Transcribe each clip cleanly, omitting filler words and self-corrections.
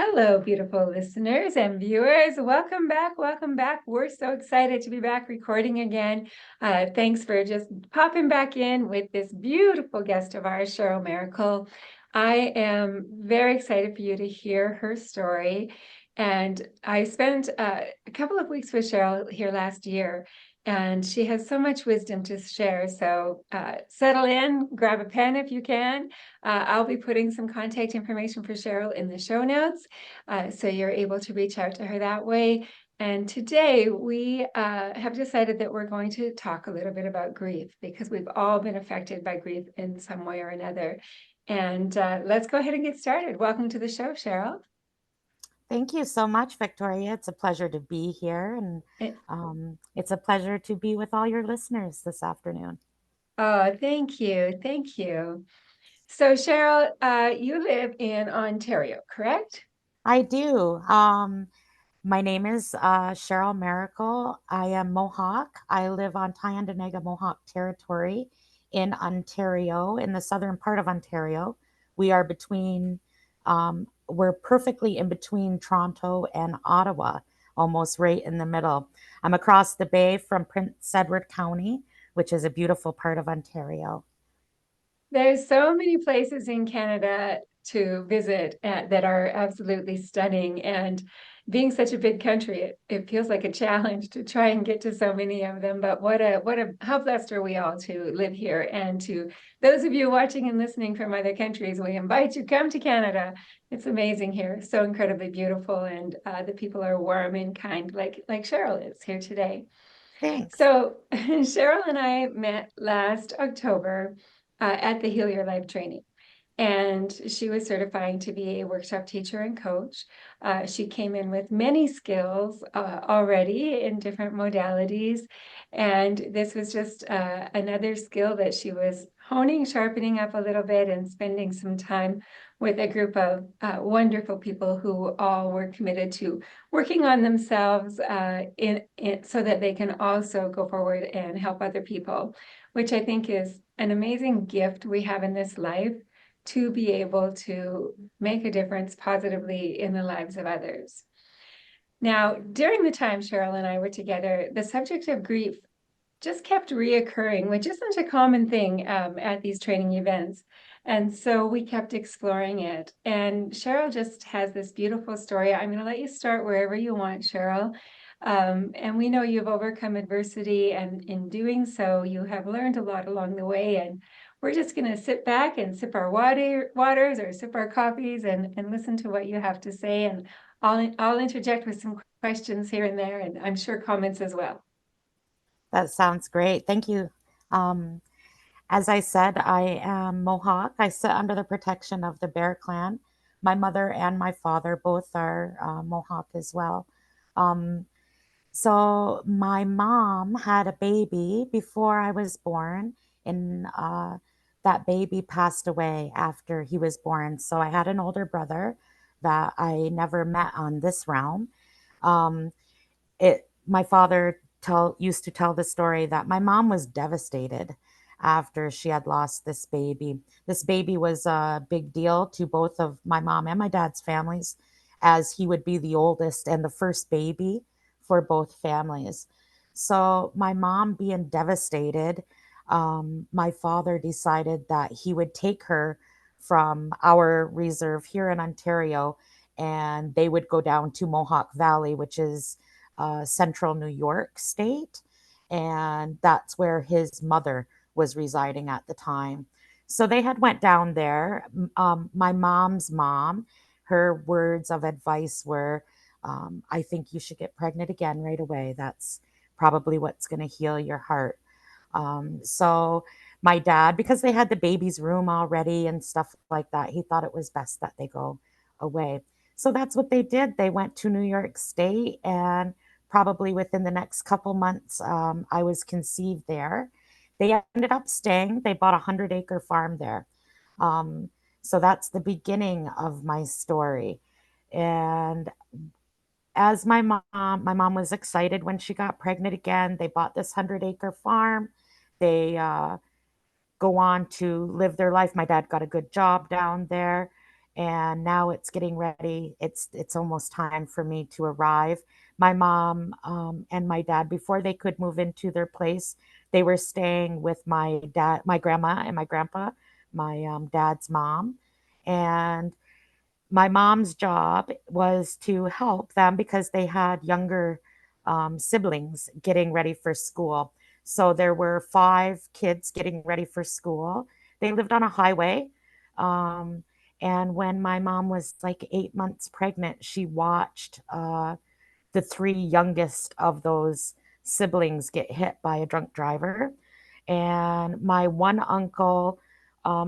Hello, beautiful listeners and viewers. Welcome back. Welcome back. We're so excited to be back recording again. Thanks for just popping back in with this beautiful guest of ours, Cheryle Maracle. I am very excited for you to hear her story. And I spent a couple of weeks with Cheryle here last year, and she has so much wisdom to share. So settle in, grab a pen if you can. I'll be putting some contact information for Cheryle in the show notes, so you're able to reach out to her that way. And today we have decided that we're going to talk a little bit about grief because we've all been affected by grief in some way or another. And let's go ahead and get started. Welcome to the show, Cheryle. Thank you so much, Victoria. It's a pleasure to be here, and Eh, it's a pleasure to be with all your listeners this afternoon. Oh, thank you. Thank you. So, Cheryle, you live in Ontario, correct? I do. My name is Cheryle Maracle. I am Mohawk. I live on Tyendinaga Mohawk territory in Ontario, in the southern part of Ontario. We are we're perfectly in between Toronto and Ottawa, almost right in the middle. I'm across the bay from Prince Edward County, which is a beautiful part of Ontario. There's so many places in Canada to visit that are absolutely stunning. And being such a big country, it feels like a challenge to try and get to so many of them. But how blessed are we all to live here. And to those of you watching and listening from other countries, we invite you, come to Canada. It's amazing here, so incredibly beautiful. And the people are warm and kind, like Cheryle is here today. Thanks. So Cheryle and I met last October at the Heal Your Life training. And she was certifying to be a workshop teacher and coach. She came in with many skills already in different modalities. And this was just another skill that she was honing, sharpening up a little bit, and spending some time with a group of wonderful people who all were committed to working on themselves so that they can also go forward and help other people, which I think is an amazing gift we have in this life to be able to make a difference positively in the lives of others. Now, during the time Cheryle and I were together, the subject of grief just kept reoccurring, which isn't a common thing at these training events. And so we kept exploring it. And Cheryle just has this beautiful story. I'm going to let you start wherever you want, Cheryle. And we know you've overcome adversity, and in doing so, you have learned a lot along the way. And we're just going to sit back and sip our waters or sip our coffees and listen to what you have to say. And I'll interject with some questions here and there, and I'm sure comments as well. That sounds great. Thank you. Um, as I said, I am Mohawk. I sit under the protection of the Bear Clan. My mother and my father both are Mohawk as well. Um, so my mom had a baby before I was born, and that baby passed away after he was born. So I had an older brother that I never met on this realm. Um, my father used to tell the story that my mom was devastated after she had lost this baby. This baby was a big deal to both of my mom and my dad's families, as he would be the oldest and the first baby for both families. So my mom being devastated, my father decided that he would take her from our reserve here in Ontario, and they would go down to Mohawk Valley, which is central New York state. And that's where his mother was residing at the time. So they had went down there. My mom's mom, her words of advice were, I think you should get pregnant again right away. That's probably what's going to heal your heart. So my dad, because they had the baby's room already and stuff like that, he thought it was best that they go away. So that's what they did. They went to New York State, and probably within the next couple months, I was conceived there. They ended up staying. They bought a 100-acre farm there. Um, so that's the beginning of my story. And as my mom was excited when she got pregnant again. They bought this 100-acre farm. They go on to live their life. My dad got a good job down there. and now it's getting ready. It's almost time for me to arrive. My mom and my dad, before they could move into their place, they were staying with my dad, my grandma, and my grandpa, my dad's mom, and my mom's job was to help them because they had younger siblings getting ready for school. So there were five kids getting ready for school. They lived on a highway. Um, and when my mom was like 8 months pregnant, she watched the three youngest of those siblings get hit by a drunk driver. And my one uncle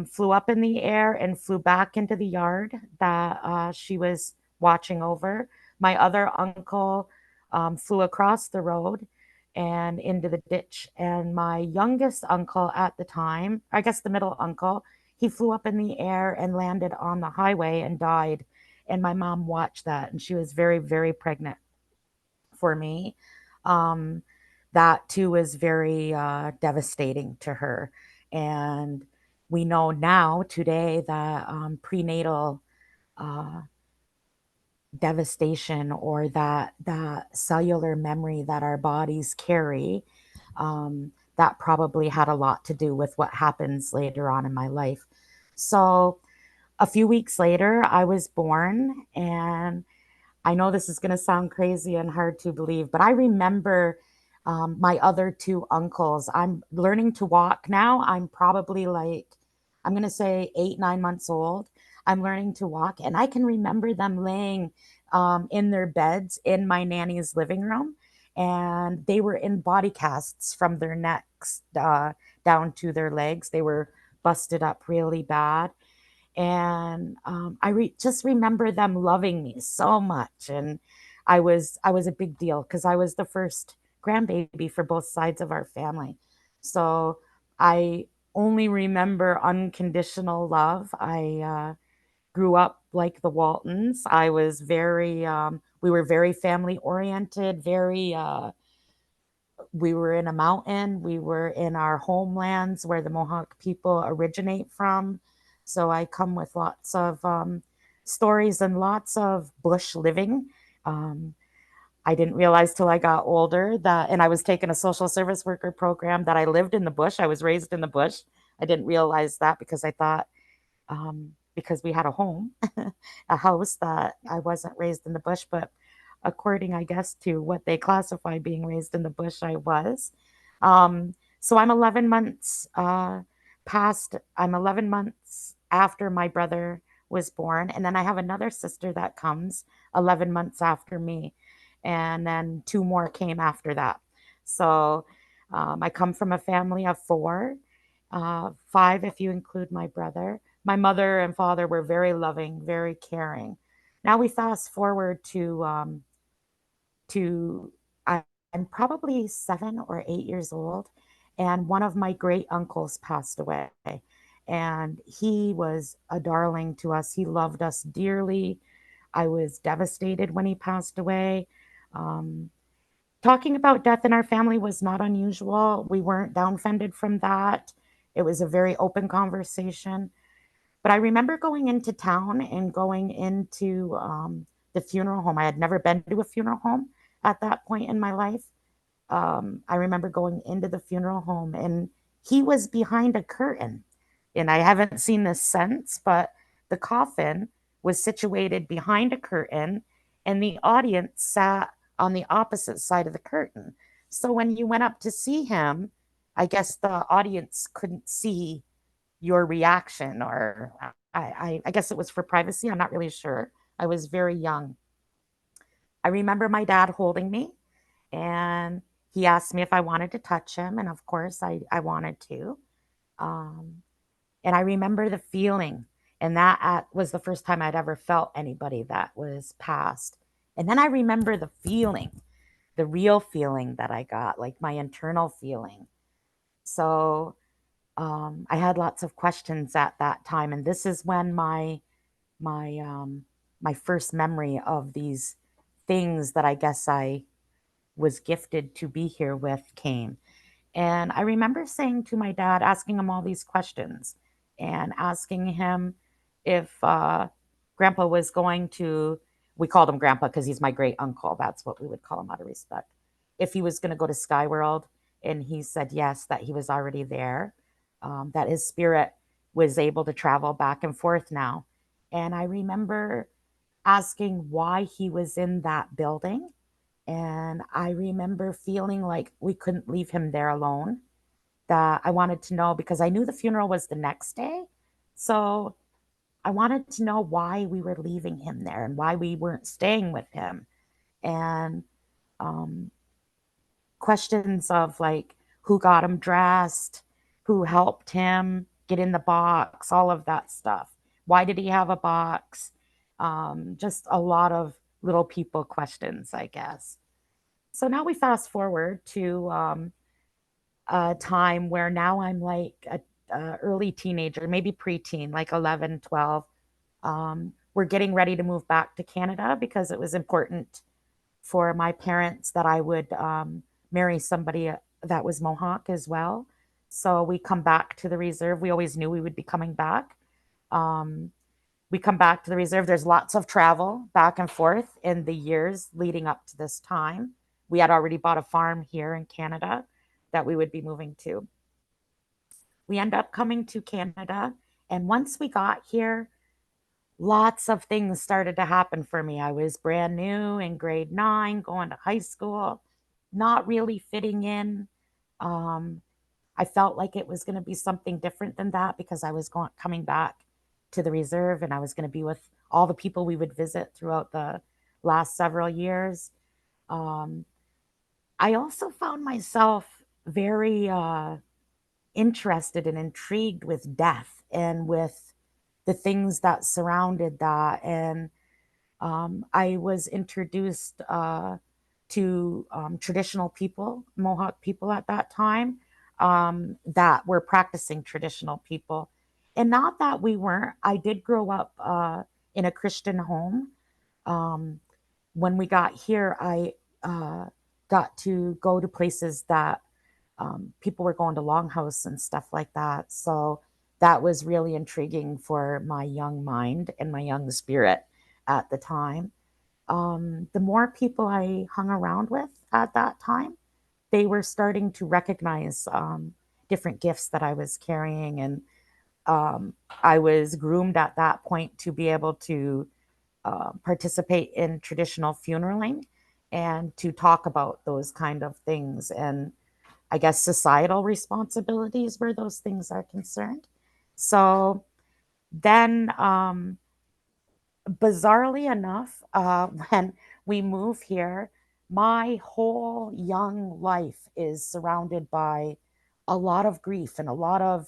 flew up in the air and flew back into the yard that she was watching over. My other uncle flew across the road and into the ditch. And my youngest uncle at the time, I guess the middle uncle, he flew up in the air and landed on the highway and died. And my mom watched that, and she was very, very pregnant for me. Um, that too was very devastating to her. And we know now today that prenatal uh, devastation, or that cellular memory that our bodies carry, that probably had a lot to do with what happens later on in my life. So a few weeks later, I was born, and I know this is going to sound crazy and hard to believe, but I remember my other two uncles. I'm learning to walk now. I'm probably like, I'm going to say 8, 9 months old. I'm learning to walk, and I can remember them laying in their beds in my nanny's living room, and they were in body casts from their necks down to their legs. They were busted up really bad, and just remember them loving me so much. And I was a big deal because I was the first grandbaby for both sides of our family. So I only remember unconditional love. I grew up like the Waltons. I was very we were very family oriented, very we were in a mountain. We were in our homelands where the Mohawk people originate from. So I come with lots of stories and lots of bush living. Um, I didn't realize till I got older that, and I was taking a social service worker program, that I lived in the bush. I was raised in the bush. I didn't realize that because I thought, because we had a home, a house, that I wasn't raised in the bush. But according, I guess, to what they classify being raised in the bush, I was. So I'm 11 months I'm 11 months after my brother was born. And then I have another sister that comes 11 months after me. And then two more came after that. So I come from a family of four, five if you include my brother. My mother and father were very loving, very caring. Now we fast forward to I'm probably 7 or 8 years old, and one of my great uncles passed away, and he was a darling to us. He loved us dearly. I was devastated when he passed away. Um, Talking about death in our family was not unusual. We weren't downfended from that. It was a very open conversation. But I remember going into town and going into the funeral home. I had never been to a funeral home at that point in my life. I remember going into the funeral home, and he was behind a curtain. And I haven't seen this since, but the coffin was situated behind a curtain, and the audience sat on the opposite side of the curtain. So when you went up to see him, I guess the audience couldn't see your reaction, or I guess it was for privacy. I'm not really sure. I was very young. I remember my dad holding me, and he asked me if I wanted to touch him. And of course, I wanted to. Um, and I remember the feeling. And that was the first time I'd ever felt anybody that was passed. And then I remember the feeling, the real feeling that I got, like my internal feeling. So I had lots of questions at that time, and this is when my my first memory of these things that I guess I was gifted to be here with came. And I remember saying to my dad, asking him all these questions, and asking him if Grandpa was going to, we called him Grandpa because he's my great uncle. That's what we would call him out of respect. If he was going to go to Sky World, and he said yes, that he was already there, that his spirit was able to travel back and forth now. And I remember asking why he was in that building. And I remember feeling like we couldn't leave him there alone, that I wanted to know because I knew the funeral was the next day. So I wanted to know why we were leaving him there and why we weren't staying with him. And um, questions of like who got him dressed, who helped him get in the box, all of that stuff. Why did he have a box? Just a lot of little people questions, I guess. So now we fast forward to a time where now I'm like a early teenager, maybe preteen, like 11, 12. We're getting ready to move back to Canada because it was important for my parents that I would marry somebody that was Mohawk as well. So we come back to the reserve. We always knew we would be coming back. Um, we come back to the reserve. There's lots of travel back and forth in the years leading up to this time. We had already bought a farm here in Canada that we would be moving to. We end up coming to Canada. And once we got here, lots of things started to happen for me. I was brand new in grade 9, going to high school, not really fitting in. Um, I felt like it was going to be something different than that because I was coming back to the reserve and I was going to be with all the people we would visit throughout the last several years. Um, I also found myself very interested and intrigued with death and with the things that surrounded that. And I was introduced to traditional people, Mohawk people at that time, that were practicing traditional people. And not that we weren't, I did grow up in a Christian home. Um, when we got here, I got to go to places that people were going to Longhouse and stuff like that. So that was really intriguing for my young mind and my young spirit at the time. The more people I hung around with at that time, they were starting to recognize different gifts that I was carrying. And I was groomed at that point to be able to participate in traditional funeraling and to talk about those kind of things. And I guess societal responsibilities where those things are concerned. So then, bizarrely enough, when we move here, my whole young life is surrounded by a lot of grief and a lot of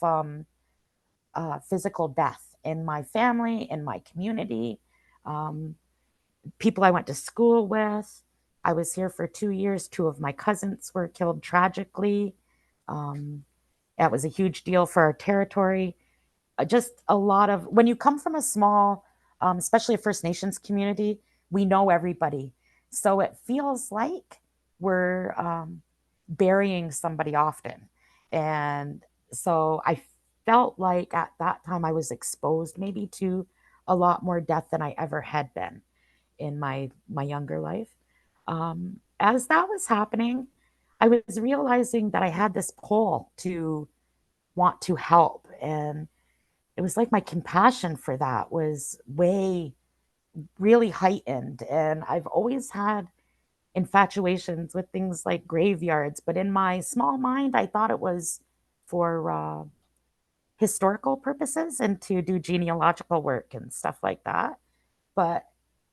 physical death in my family, in my community, um, people I went to school with. I was here for 2 years. Two of my cousins were killed tragically. Um, that was a huge deal for our territory. Just a lot of, when you come from a small, especially a First Nations community, we know everybody. So it feels like we're burying somebody often. And so I felt like at that time I was exposed maybe to a lot more death than I ever had been in my younger life. As that was happening, I was realizing that I had this pull to want to help. And it was like my compassion for that was way really heightened. And I've always had infatuations with things like graveyards, but in my small mind, I thought it was for historical purposes and to do genealogical work and stuff like that. But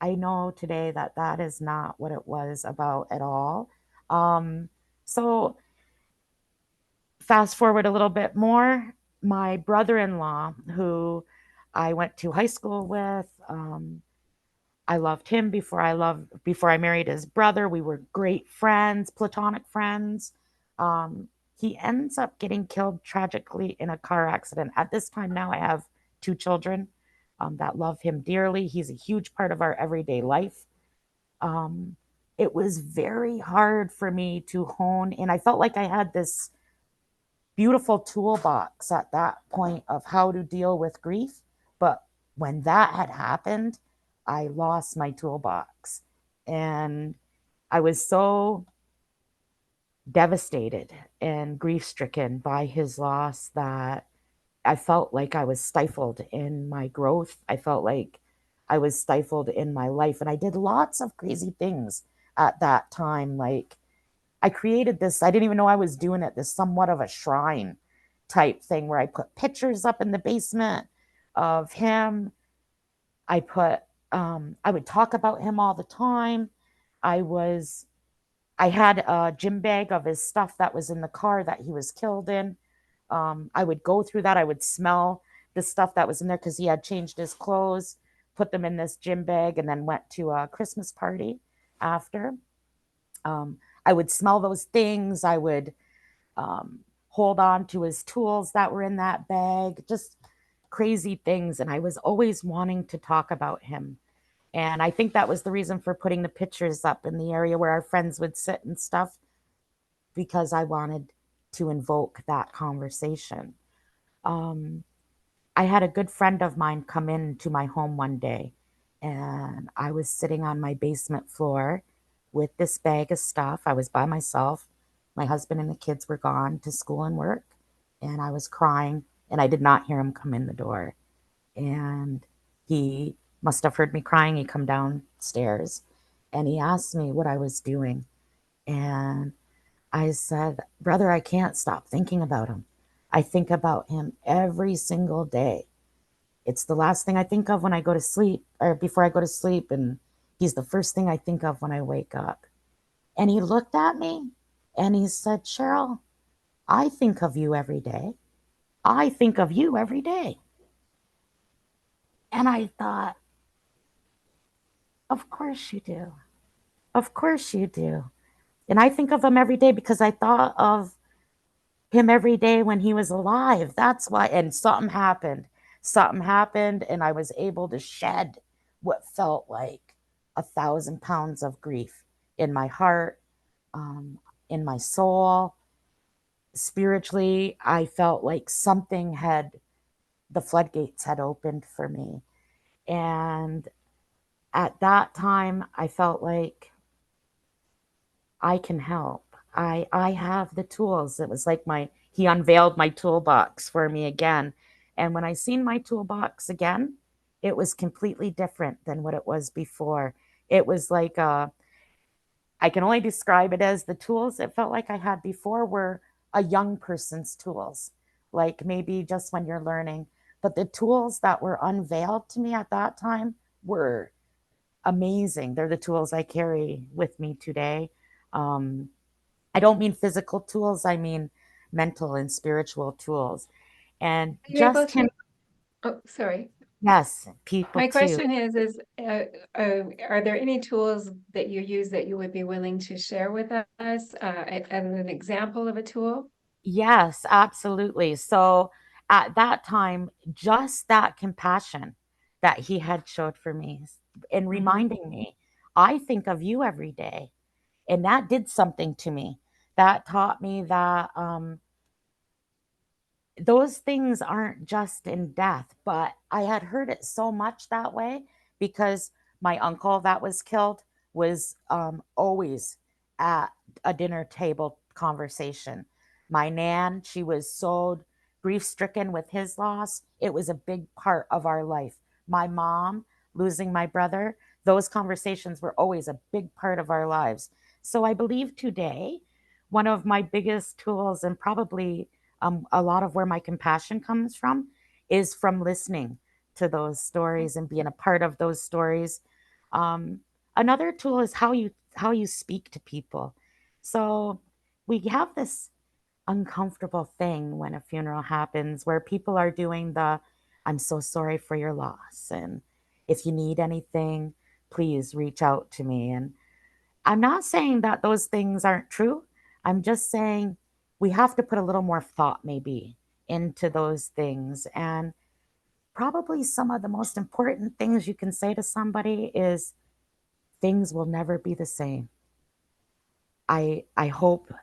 I know today that that is not what it was about at all. Um, so fast forward a little bit more, my brother-in-law, who I went to high school with, I loved him before I married his brother. We were great friends, platonic friends. He ends up getting killed tragically in a car accident. At this time now, I have two children that love him dearly. He's a huge part of our everyday life. Um, it was very hard for me to hone, and I felt like I had this beautiful toolbox at that point of how to deal with grief. But when that had happened, I lost my toolbox. And I was so devastated and grief stricken by his loss that I felt like I was stifled in my growth. I felt like I was stifled in my life. And I did lots of crazy things at that time. Like, I created this, I didn't even know I was doing it, this somewhat of a shrine type thing where I put pictures up in the basement of him. I put, I would talk about him all the time. I was, I had a gym bag of his stuff that was in the car that he was killed in. I would go through that. I would smell the stuff that was in there because he had changed his clothes, put them in this gym bag, and then went to a Christmas party after. I would smell those things. I would hold on to his tools that were in that bag, just crazy things. And I was always wanting to talk about him. And I think that was the reason for putting the pictures up in the area where our friends would sit and stuff, because I wanted to invoke that conversation. Um, I had a good friend of mine come into my home one day, and I was sitting on my basement floor with this bag of stuff. I was by myself. My husband and the kids were gone to school and work, and I was crying, and I did not hear him come in the door. And he must have heard me crying. He come downstairs, and he asked me what I was doing. And I said, "Brother, I can't stop thinking about him. I think about him every single day. It's the last thing I think of when I go to sleep, or before I go to sleep, and he's the first thing I think of when I wake up." And he looked at me and he said, "Cheryl, I think of you every day. I think of you every day." And I thought, of course you do. Of course you do. And I think of him every day because I thought of him every day when he was alive. That's why. And something happened. Something happened, and I was able to shed what felt like 1,000 pounds of grief in my heart, um, in my soul. Spiritually, I felt like something had, the floodgates had opened for me. And at that time, I felt like I can help. I have the tools. It was like my he unveiled my toolbox for me again. And when I seen my toolbox again, it was completely different than what it was before. It was like I can only describe it as the tools it felt like I had before were a young person's tools, like maybe just when you're learning. But the tools that were unveiled to me at that time were amazing. They're the tools I carry with me today. Um, I don't mean physical tools, I mean mental and spiritual tools. And Are you able just him, to? Oh, sorry. yes, people My too. question are there any tools that you use that you would be willing to share with us as an example of a tool? Yes, absolutely. So at that time, just that compassion that he had showed for me and Hmm. reminding me, I think of you every day. And that did something to me. That taught me that those things aren't just in death, but I had heard it so much that way because my uncle that was killed was always at a dinner table conversation. My nan, she was so grief stricken with his loss. It was a big part of our life. My mom losing my brother, those conversations were always a big part of our lives. So I believe today, one of my biggest tools, and probably a lot of where my compassion comes from, is from listening to those stories and being a part of those stories. Um, Another tool is how you speak to people. So we have this uncomfortable thing when a funeral happens where people are doing the "I'm so sorry for your loss," and "if you need anything, please reach out to me." And I'm not saying that those things aren't true. I'm just saying we have to put a little more thought, maybe, into those things. And probably some of the most important things you can say to somebody is, "Things will never be the same. I hope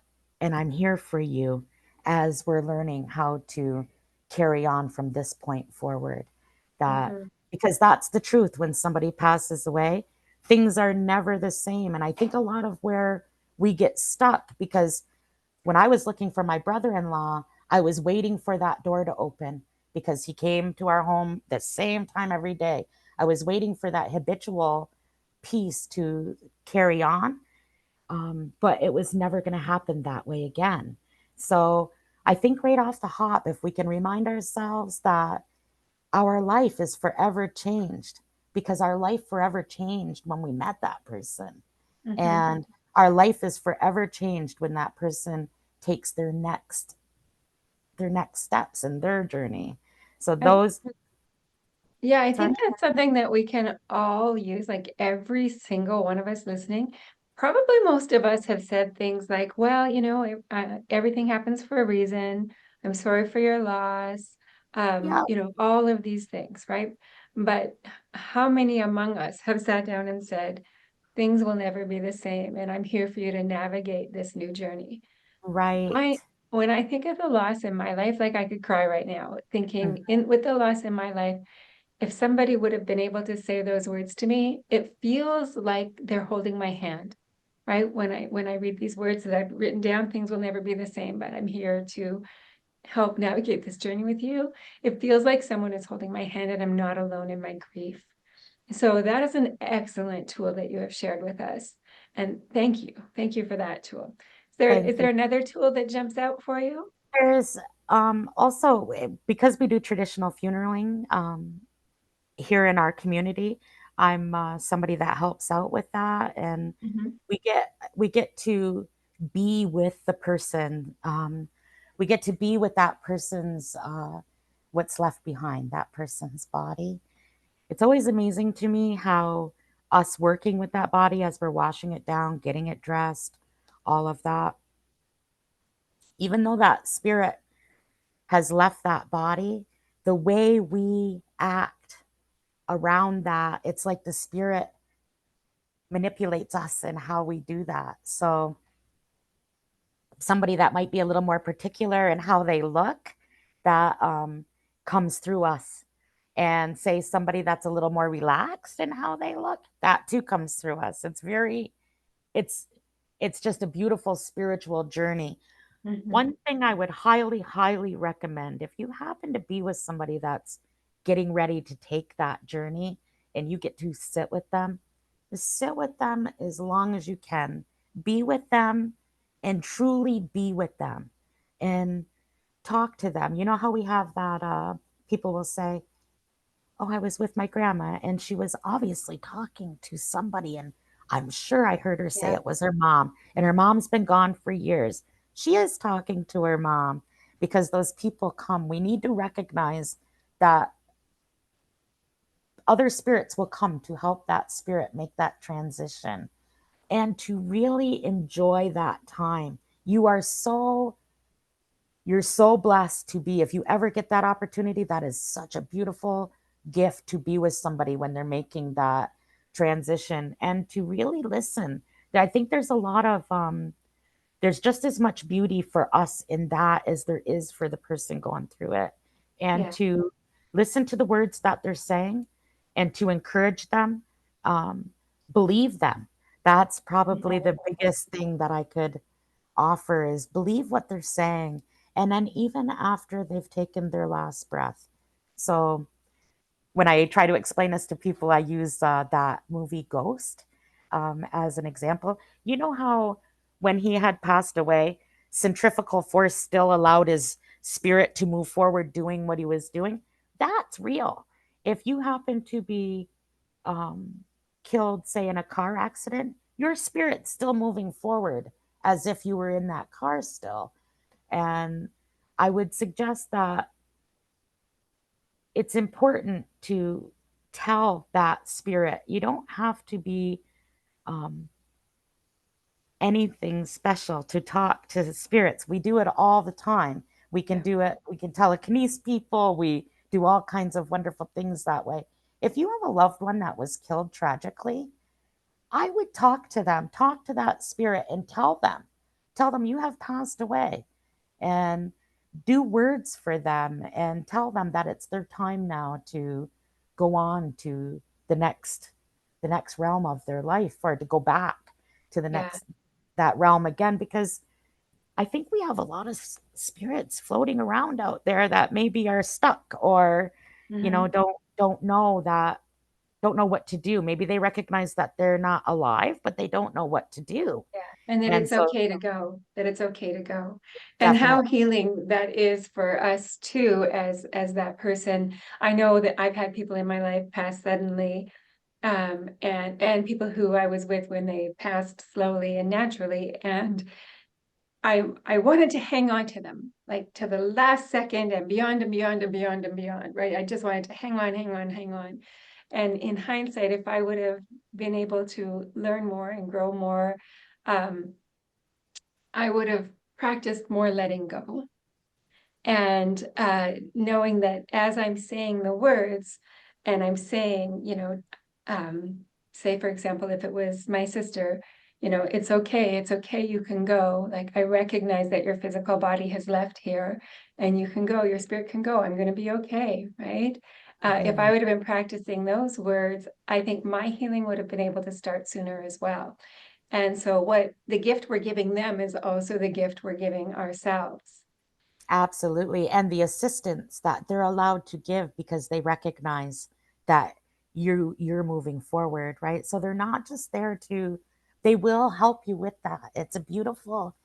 and I'm here for you as we're learning how to carry on from this point forward. That Hmm. because that's the truth. When somebody passes away, things are never the same. And I think a lot of where we get stuck, because when I was looking for my brother in law, I was waiting for that door to open because he came to our home the same time every day. I was waiting for that habitual piece to carry on, but it was never going to happen that way again. So I think right off the hop, if we can remind ourselves that our life is forever changed, because our life forever changed when we met that person. Hmm. And our life is forever changed when that person takes their next steps in their journey. So those, Yeah, I sorry. think that's something that we can all use, like every single one of us listening. Probably most of us have said things like, well, everything happens for a reason. I'm sorry for your loss. Yeah, All of these things, right? But how many among us have sat down and said, things will never be the same, and I'm here for you to navigate this new journey? I right. When I think of the loss in my life, like I could cry right now, Mm, thinking in with the loss in my life, if somebody would have been able to say those words to me, it feels like they're holding my hand, right? When I read these words that I've written down, things will never be the same, but I'm here to help navigate this journey with you. It feels like someone is holding my hand and I'm not alone in my grief. So that is an excellent tool that you have shared with us. And thank you. Thank you for that tool. Is thank there you. another tool that jumps out for you? There's also, because we do traditional funeraling here in our community, I'm somebody that helps out with that, and Mhm. we get to be with the person. We get to be with that person's what's left behind, that person's body. It's always amazing to me how us working with that body as we're washing it down, getting it dressed, all of that, even though that spirit has left that body, the way we act around that, it's like the spirit manipulates us and how we do that. So somebody that might be a little more particular in how they look, that comes through us. And say somebody that's a little more relaxed in how they look, that too comes through us. It's it's just a beautiful spiritual journey. Mhm. One thing I would highly, highly recommend, if you happen to be with somebody that's getting ready to take that journey and you get to sit with them, just sit with them as long as you can. Be with them and truly be with them and talk to them. You know how we have that, people will say, oh, I was with my grandma and she was obviously talking to somebody. And I'm sure I heard her say Yeah. it was her mom. And her mom's been gone for years. She is talking to her mom because those people come. We need to recognize that other spirits will come to help that spirit make that transition and to really enjoy that time. You're so blessed to be, if you ever get that opportunity, that is such a beautiful gift to be with somebody when they're making that transition and to really listen. I think there's a lot of there's just as much beauty for us in that as there is for the person going through it. And Yeah. to listen to the words that they're saying and to encourage them, um, believe them. That's probably Mhm. the biggest thing that I could offer, is believe what they're saying. And then even after they've taken their last breath. So when I try to explain this to people, I use that movie Ghost as an example. You know how when he had passed away, centrifugal force still allowed his spirit to move forward doing what he was doing? That's real. If you happen to be um, killed, say, in a car accident, your spirit's still moving forward as if you were in that car still. And I would suggest that it's important to tell that spirit. You don't have to be um, anything special to talk to spirits. We do it all the time. We can Yeah. do it, we can telekinesis people, we do all kinds of wonderful things that way. If you have a loved one that was killed tragically, I would talk to them, talk to that spirit and tell them you have passed away, and do words for them and tell them that it's their time now to go on to the next the next realm of their life, or to go back to the Yeah. next that realm again, because I think we have a lot of spirits floating around out there that maybe are stuck, or Hmm. don't know that, don't know what to do. Maybe they recognize that they're not alive, but they don't know what to do. Yeah. And that And it's so okay to go, that it's okay to go. And how definitely. healing that is for us too, as that person. I know that I've had people in my life pass suddenly, and people who I was with when they passed slowly and naturally. And I wanted to hang on to them like to the last second and beyond and beyond and beyond and beyond, right? I just wanted to hang on, hang on, hang on. And in hindsight, if I would have been able to learn more and grow more, um, I would have practiced more letting go. And knowing that as I'm saying the words and I'm saying, say, for example, if it was my sister, it's okay, you can go. Like, I recognize that your physical body has left here and you can go, your spirit can go. I'm going to be okay, right? If I Mhm. would have been practicing those words, I think my healing would have been able to start sooner as well. And so, what the gift we're giving them is also the gift we're giving ourselves. Absolutely. And the assistance that they're allowed to give because they recognize that you're moving forward, right? So they're not just there to, they will help you with that. It's a beautiful,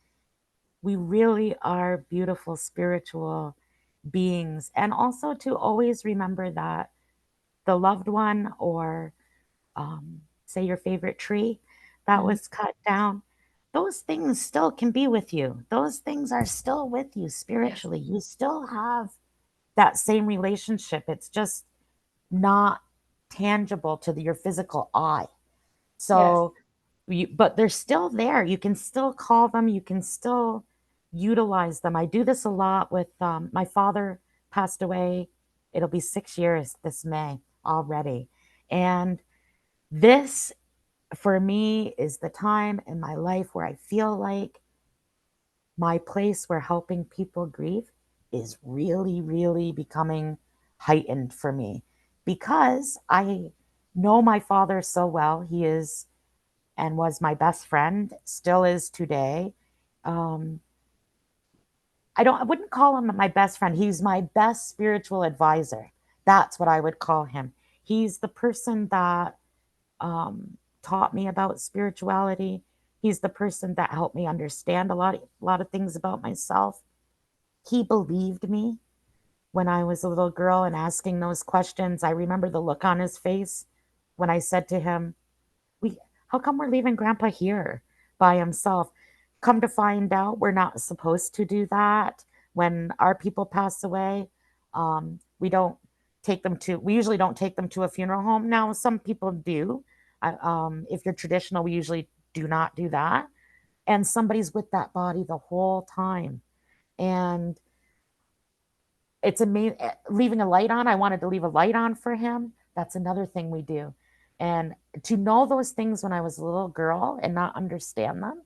we really are beautiful spiritual beings. And also to always remember that the loved one, or say your favorite tree that Mhm. was cut down, those things still can be with you. Those things are still with you Yes. spiritually. You still have that same relationship. It's just not tangible to your physical eye. Yes. So, but they're still there. You can still call them. You can still utilize them. I do this a lot with my father passed away. It'll be 6 years this May already. And this, for me, is the time in my life where I feel like my place where helping people grieve is really, really becoming heightened for me, because I know my father so well. He is and was my best friend, still is today. Um, I wouldn't call him my best friend. He's my best spiritual advisor. That's what I would call him. He's the person that taught me about spirituality. He's the person that helped me understand a lot of things about myself. He believed me when I was a little girl and asking those questions. I remember the look on his face when I said to him, "We, how come we're leaving Grandpa here by himself?" Come to find out, we're not supposed to do that. When our people pass away, we don't we usually don't take them to a funeral home. Now, some people do. If you're traditional, we usually do not do that. And somebody's with that body the whole time. And it's amazing. Leaving a light on, I wanted to leave a light on for him. That's another thing we do. And to know those things when I was a little girl and not understand them,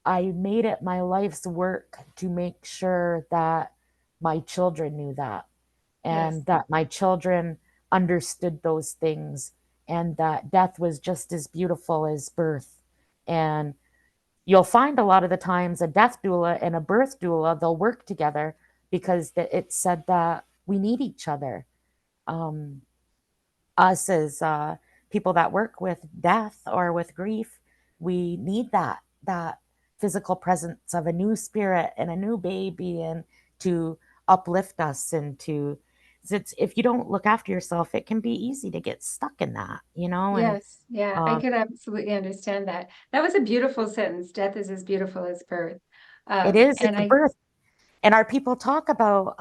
I made it my life's work to make sure that my children knew that, Yes. and that my children understood those things, and that death was just as beautiful as birth. And you'll find a lot of the times a death doula and a birth doula, they'll work together, because it said that we need each other. Um, us as people that work with death or with grief, we need that physical presence of a new spirit and a new baby, and to uplift us, and to, it's, if you don't look after yourself, it can be easy to get stuck in that, and Yes. Yeah. I um, could absolutely understand that. That was a beautiful sentence. Death is as beautiful as birth. it is, And it's a I, birth. And our people talk about,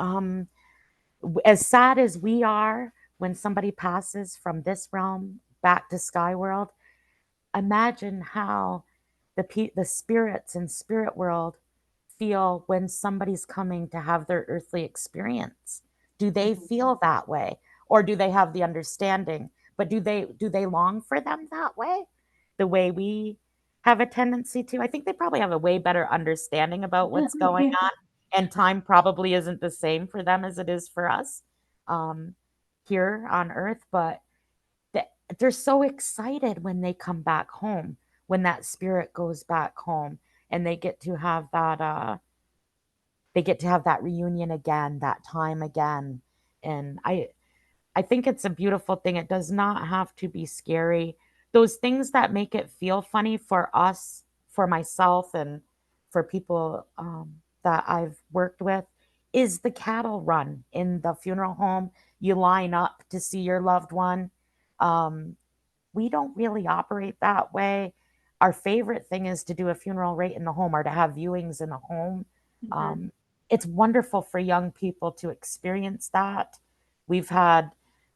as sad as we are when somebody passes from this realm back to sky world, imagine how the spirits in spirit world feel when somebody's coming to have their earthly experience. Do they Mhm. feel that way, or do they have the understanding, but do they long for them that way, the way we have a tendency to? I think they probably have a way better understanding about what's going on, and time probably isn't the same for them as it is for us. um, here on earth, but they're so excited when they come back home, when that spirit goes back home and they get to have that reunion again, that time again. And I think it's a beautiful thing. It does not have to be scary. Those things that make it feel funny for us, for myself, and for people that I've worked with is the cattle run in the funeral home. You line up to see your loved one. Um, we don't really operate that way. Our favorite thing is to do a funeral right in the home or to have viewings in a home. Mhm. Um, it's wonderful for young people to experience that. We've had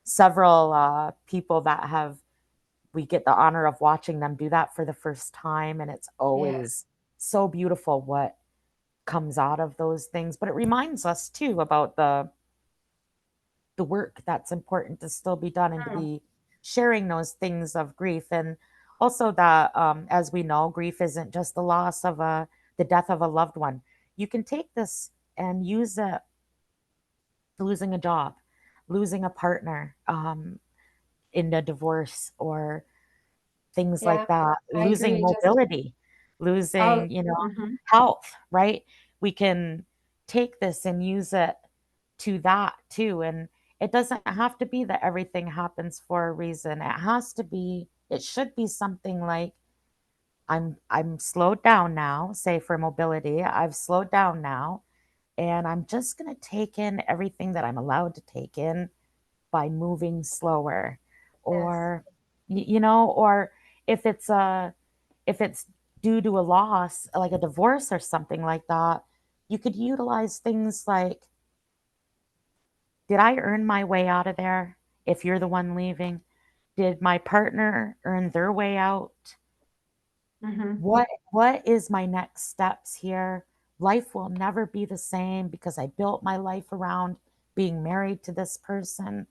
several people that we get the honor of watching them do that for the first time. And it's Yes. always so beautiful what comes out of those things. But it reminds us too about the work that's important to still be done and to Mm. be sharing those things of grief. And also that, as we know, grief isn't just the loss of the death of a loved one. You can take this and use it, losing a job, losing a partner, in a divorce, or things Yeah, like that, I losing agree. Just mobility, oh, losing, mhm. health, right? We can take this and use it to that too. And it doesn't have to be that everything happens for a reason. It should be something like, I'm slowed down now, say for mobility, I've slowed down now, and I'm just going to take in everything that I'm allowed to take in by moving slower. Yes. Or or if it's a if it's due to a loss like a divorce or something like that, you could utilize things like, did I earn my way out of there? If you're the one leaving, did my partner earn their way out? Hmm. What is my next steps here? Life will never be the same because I built my life around being married to this person.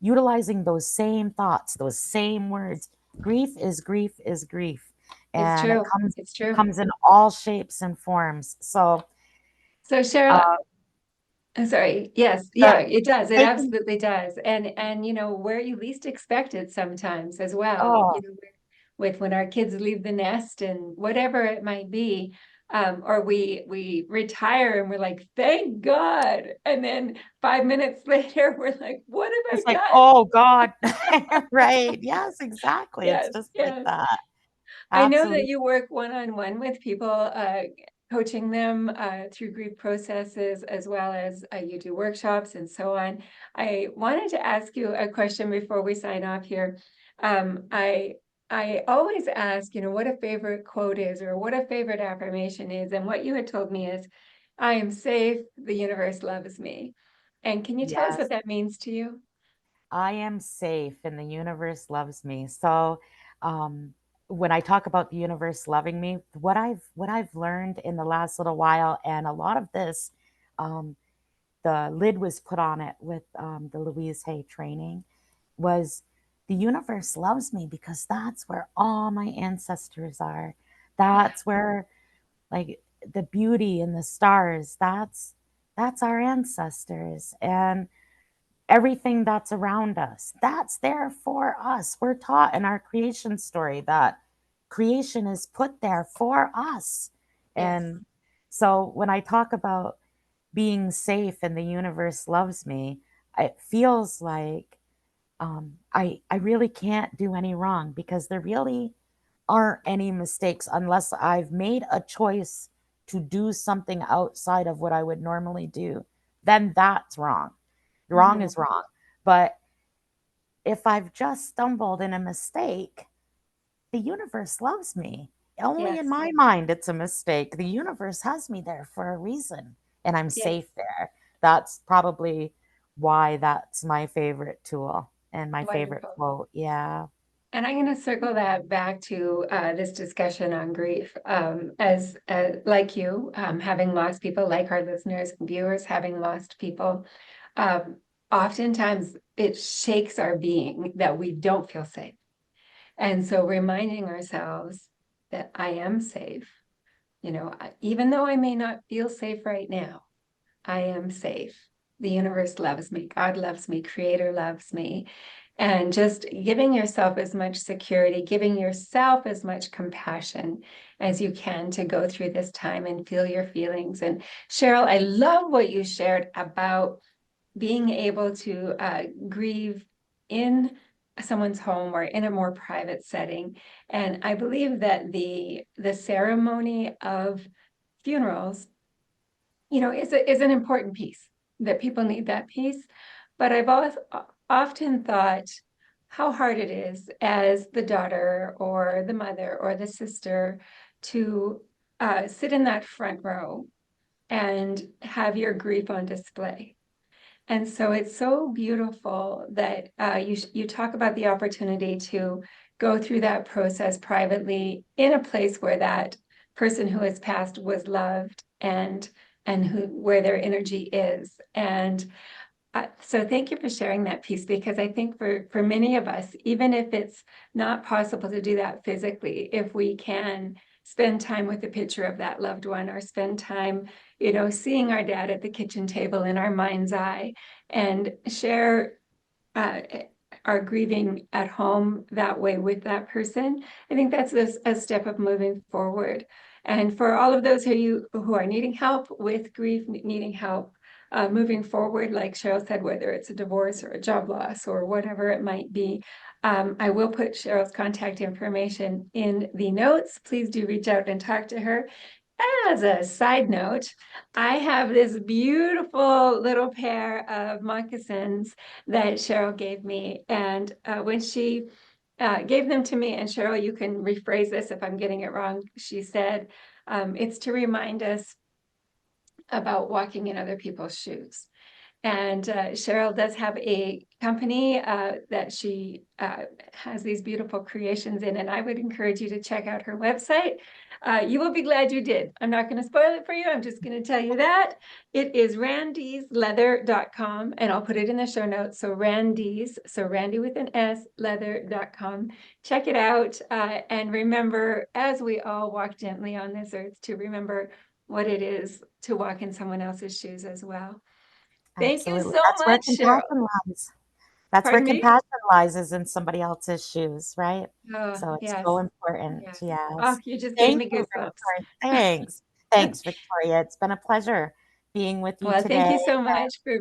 Utilizing those same thoughts, those same words. Grief is grief is grief, It's and it true. It's true. comes in all shapes and forms. So, So Cheryl, uh, I'm sorry. Yes, yeah, the it does. It taking absolutely does. And where you least expect it sometimes as well, oh, with when our kids leave the nest and whatever it might be. Or we retire and we're like, thank God. And then 5 minutes later, we're like, what have it's I like, done? oh God, right? Yes, exactly. It's Yes, just like yes. that. I know that Absolutely. you work one-on-one with people, coaching them through grief processes, as well as you do workshops and so on. I wanted to ask you a question before we sign off here. I always ask, what a favorite quote is or what a favorite affirmation is. And what you had told me is, I am safe, the universe loves me. And can you tell us Yes. what that means to you? I am safe and the universe loves me. So, um, when I talk about the universe loving me, what I've learned in the last little while, and a lot of this, um, the lid was put on it with the Louise Hay training, was the universe loves me because that's where all my ancestors are. Yeah. That's where, like, the beauty in the stars. That's our ancestors, and everything that's around us, that's there for us. We're taught in our creation story that creation is put there for us. Yes. And so when I talk about being safe and the universe loves me, it feels like I really can't do any wrong because there really aren't any mistakes unless I've made a choice to do something outside of what I would normally do. Then that's wrong. Wrong Hmm. is wrong. But if I've just stumbled in a mistake, the universe loves me. Only in Yes. my mind, it's a mistake. The universe has me there for a reason, and I'm Yes. safe there. That's probably why that's my favorite tool and my favorite Wonderful. quote. Yeah. And I'm going to circle that back to this discussion on grief. As like you, having lost people, like our listeners and viewers, having lost people, um, oftentimes it shakes our being that we don't feel safe. And so reminding ourselves that I am safe, even though I may not feel safe right now, I am safe. the universe loves me, God loves me, Creator loves me. And just giving yourself as much security, giving yourself as much compassion as you can to go through this time and feel your feelings. And Cheryl, I love what you shared about being able to grieve in someone's home or in a more private setting. And I believe that the ceremony of funerals, is an important piece, that people need that piece. But I've often thought how hard it is as the daughter or the mother or the sister to sit in that front row and have your grief on display. And so it's so beautiful that you talk about the opportunity to go through that process privately in a place where that person who has passed was loved and where their energy is. And so thank you for sharing that piece, because I think for many of us, even if it's not possible to do that physically, if we can spend time with a picture of that loved one, or spend time, seeing our dad at the kitchen table in our mind's eye, and share uh, our grieving at home that way with that person, I think that's a step of moving forward. And for all of those who are needing help with grief, needing help moving forward, like Cheryl said, whether it's a divorce or a job loss or whatever it might be, I will put Cheryl's contact information in the notes. Please do reach out and talk to her. As a side note, I have this beautiful little pair of moccasins that Cheryl gave me. And when she gave them to me, and Cheryl, you can rephrase this if I'm getting it wrong, she said, it's to remind us about walking in other people's shoes. And Cheryl does have a company that she has these beautiful creations in, and I would encourage you to check out her website. You will be glad you did. I'm not going to spoil it for you. I'm just going to tell you that. It is randy'sleather.com, and I'll put it in the show notes. So Randy's, so Randy with an S, leather.com. Check it out. And remember, as we all walk gently on this earth, to remember what it is to walk in someone else's shoes as well. Thank you Absolutely. so That's where much, Cheryl. compassion lies. That's where Pardon me? compassion lies, is in somebody else's shoes, right? Oh, So it's so yes. important. Yes. Oh, Yes. you just gave Thank me you, goosebumps. Victoria. Thanks. Thanks, Victoria. It's been a pleasure being with you Well, thank today. you so much for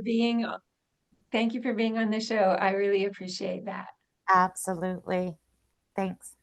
thank you for being on the show. I really appreciate that. Absolutely. Thanks.